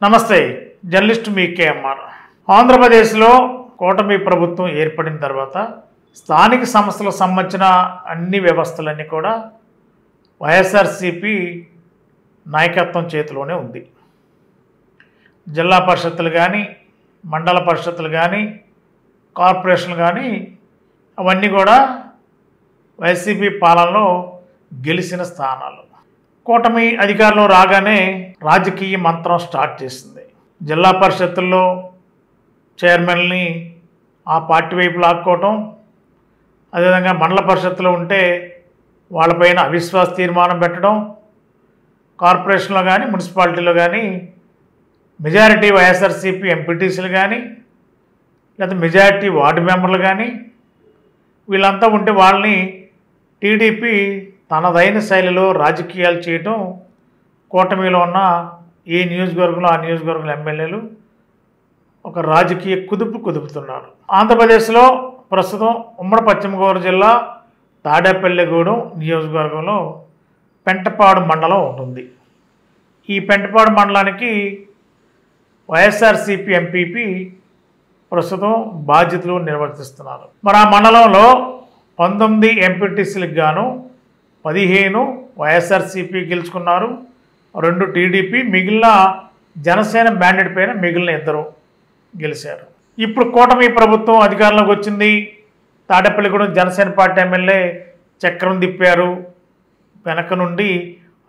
నమస్తే, జర్నలిస్ట్ మీ కేఎంఆర్. ఆంధ్రప్రదేశ్లో కూటమి ప్రభుత్వం ఏర్పడిన తర్వాత స్థానిక సంస్థలకు సంబంధించిన అన్ని వ్యవస్థలన్నీ కూడా వైఎస్ఆర్సీపీ నాయకత్వం చేతిలోనే ఉంది. జిల్లా పరిషత్తులు కానీ, మండల పరిషత్తులు కానీ, కార్పొరేషన్లు కానీ అవన్నీ కూడా వైసీపీ పాలనలో గెలిచిన స్థానాలు. కూటమి అధికారంలో రాగానే రాజకీయ మంత్రం స్టార్ట్ చేసింది. జిల్లా పరిషత్తుల్లో చైర్మన్ని ఆ పార్టీ వైపు లాక్కోవటం, అదేవిధంగా మండల పరిషత్తులో ఉంటే వాళ్ళపైన అవిశ్వాస తీర్మానం పెట్టడం, కార్పొరేషన్లో కానీ మున్సిపాలిటీలో కానీ మెజారిటీ వైఎస్ఆర్సీపీ ఎంపీటీసీలు కానీ లేదా మెజారిటీ వార్డు మెంబర్లు కానీ వీళ్ళంతా ఉంటే వాళ్ళని టీడీపీ తనదైన శైలిలో రాజకీయాలు చేయటం, కూటమిలో ఉన్న ఏ నియోజకవర్గంలో ఆ నియోజకవర్గంలో ఎమ్మెల్యేలు ఒక రాజకీయ కుదుపుతున్నారు. ఆంధ్రప్రదేశ్లో ప్రస్తుతం ఉమ్మడి పశ్చిమ గోదావరి జిల్లా తాడేపల్లిగూడెం నియోజకవర్గంలో పెంటపాడు మండలం ఉంటుంది. ఈ పెంటపాడు మండలానికి వైఎస్ఆర్సీపీ ఎంపీపీ ప్రస్తుతం బాధ్యతలు నిర్వర్తిస్తున్నారు. మరి ఆ మండలంలో 19 ఎంపీటీసీలకు గాను 15 వైఎస్ఆర్సీపీ గెలుచుకున్నారు, 2 టీడీపీ, మిగిలిన జనసేన మ్యాండేట్ పైన మిగిలిన 2 గెలిచారు. ఇప్పుడు కూటమి ప్రభుత్వం అధికారంలోకి వచ్చింది. తాడేపల్లిగూడెం జనసేన పార్టీ ఎమ్మెల్యే చక్రం తిప్పారు. వెనక నుండి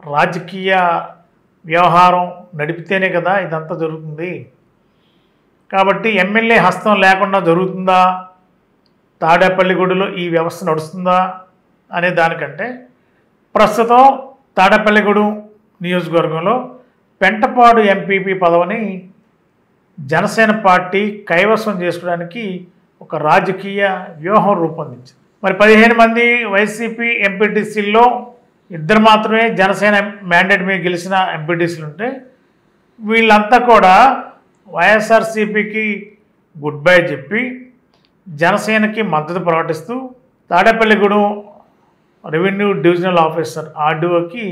రాజకీయ వ్యవహారం నడిపితేనే కదా ఇదంతా జరుగుతుంది. కాబట్టి ఎమ్మెల్యే హస్తం లేకుండా జరుగుతుందా, తాడేపల్లిగూడెంలో ఈ వ్యవస్థ నడుస్తుందా అనే దానికంటే ప్రస్తుతం తాడేపల్లిగూడెం నియోజకవర్గంలో పెంటపాడు ఎంపీపీ పదవిని జనసేన పార్టీ కైవసం చేసుకోవడానికి ఒక రాజకీయ వ్యూహం రూపొందించింది. మరి 15 మంది వైసీపీ ఎంపీటీసీల్లో 2 మాత్రమే జనసేన మ్యాండేట్ మీద గెలిచిన ఎంపీటీసీలు ఉంటే వీళ్ళంతా కూడా వైఎస్ఆర్సీపీకి గుడ్ బై చెప్పి జనసేనకి మద్దతు ప్రకటిస్తూ తాడేపల్లిగూడెం రెవెన్యూ డివిజనల్ ఆఫీసర్ ఆర్డీఓకి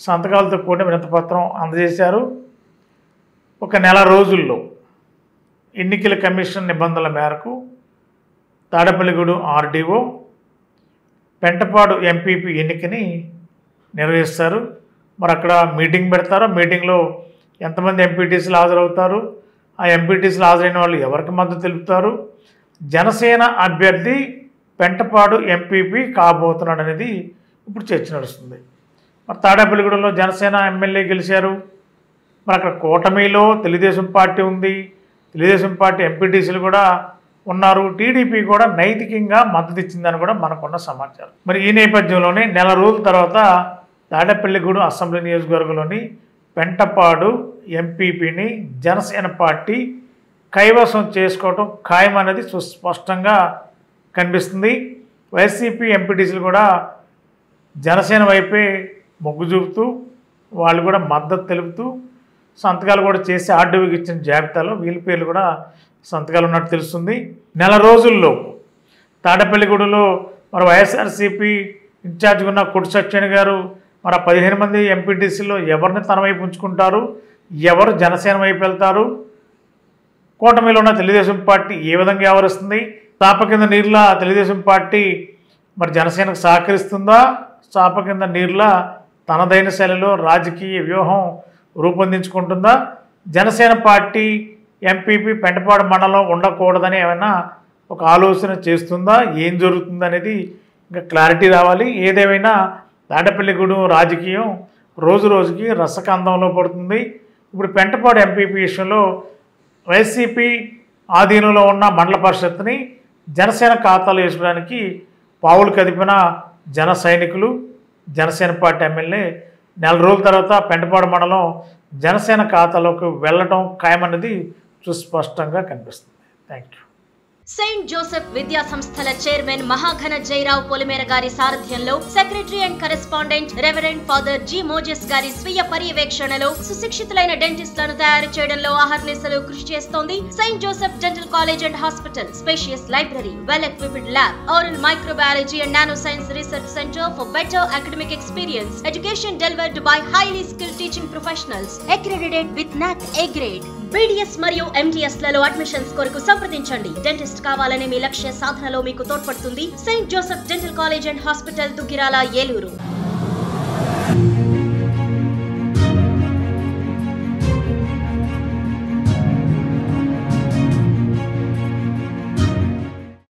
సంతకాలతో కూడిన వినతిపత్రం అందజేశారు. ఒక నెల రోజుల్లో ఎన్నికల కమిషన్ నిబంధనల మేరకు తాడేపల్లిగూడెం ఆర్డీఓ పెంటపాడు ఎంపీపీ ఎన్నికని నిర్వహిస్తారు. మరి అక్కడ మీటింగ్ పెడతారు. మీటింగ్లో ఎంతమంది ఎంపీటీసీలు హాజరవుతారు, ఆ ఎంపీటీసీలు హాజరైన వాళ్ళు ఎవరికి మద్దతు తెలుపుతారు, జనసేన అభ్యర్థి పెంటపాడు ఎంపీపీ కాబోతున్నాడు అనేది ఇప్పుడు చర్చ నడుస్తుంది. మరి తాడేపల్లిగూడెంలో జనసేన ఎమ్మెల్యే గెలిచారు. మరి అక్కడ కూటమిలో తెలుగుదేశం పార్టీ ఉంది, తెలుగుదేశం పార్టీ ఎంపీటీసీలు కూడా ఉన్నారు, టీడీపీ కూడా నైతికంగా మద్దతు ఇచ్చిందని కూడా మనకున్న సమాచారం. మరి ఈ నేపథ్యంలోనే నెల రోజుల తర్వాత తాడేపల్లిగూడెం అసెంబ్లీ నియోజకవర్గంలోని పెంటపాడు ఎంపీపీని జనసేన పార్టీ కైవసం చేసుకోవటం ఖాయం అనేది సుస్పష్టంగా కనిపిస్తుంది. వైసీపీ ఎంపీటీసీలు కూడా జనసేన వైపే మొగ్గు చూపుతూ వాళ్ళు కూడా మద్దతు తెలుపుతూ సంతకాలు కూడా చేసి ఆర్డీఓకి ఇచ్చిన జాబితాలో వీళ్ళ పేర్లు కూడా సంతకాలు ఉన్నట్టు తెలుస్తుంది. నెల రోజుల్లో తాడేపల్లిగూడెంలో మరి వైఎస్ఆర్సీపీ ఇన్ఛార్జ్గా ఉన్న కొట్టు సత్యనారాయణ గారు మరి 15 మంది ఎంపీటీసీలో ఎవరిని తన వైపు ఉంచుకుంటారు, ఎవరు జనసేన వైపు వెళ్తారు, కూటమిలో ఉన్న తెలుగుదేశం పార్టీ ఏ విధంగా వ్యవహరిస్తుంది, చాప కింద నీరులా తెలుగుదేశం పార్టీ మరి జనసేనకు సహకరిస్తుందా, చాప కింద నీరులా తనదైన శైలిలో రాజకీయ వ్యూహం రూపొందించుకుంటుందా, జనసేన పార్టీ ఎంపీపీ పెంటపాడు మండలం ఉండకూడదని ఏమైనా ఒక ఆలోచన చేస్తుందా, ఏం జరుగుతుంది అనేది ఇంకా క్లారిటీ రావాలి. ఏదేమైనా తాడేపల్లిగూడెం రాజకీయం రోజు రోజుకి రసకందంలో పడుతుంది. ఇప్పుడు పెంటపాడు ఎంపీపీ విషయంలో వైసీపీ ఆధీనంలో ఉన్న మండల పరిషత్ని జనసేన ఖాతాలో వేసుకోవడానికి పావులు కదిపిన జన సైనికులు, జనసేన పార్టీ ఎమ్మెల్యే నెల రోజుల తర్వాత పెంటపాడు మండలం జనసేన ఖాతాలోకి వెళ్ళటం ఖాయమన్నది సుస్పష్టంగా కనిపిస్తుంది. Thank you. సెయింట్ జోసెఫ్ విద్యా సంస్థల చైర్మన్ మహాఘన జయరావు పొలిమేర గారి సారథ్యంలో secretary and correspondent reverend father G Moses గారి స్వీయ పర్యవేక్షణలో సుశిక్షితులైన డెంటిస్టులను తయారు చేయడంలో అహర్నిశలు కృషి చేస్తోంది Saint Joseph dental college and hospital. Spacious library, well equipped lab, oral microbiology and nanoscience research center for better academic experience. Education delivered by highly skilled teaching professionals. Accredited with NAC A grade. BDS మరియు MDS లలో admissions కొరకు సంప్రదించండి. Dentist కావాలనే మీ లక్ష్య సాధనలో మీకు తోడ్పడుతుంది Saint Joseph dental college and hospital, Duggirala, Eluru.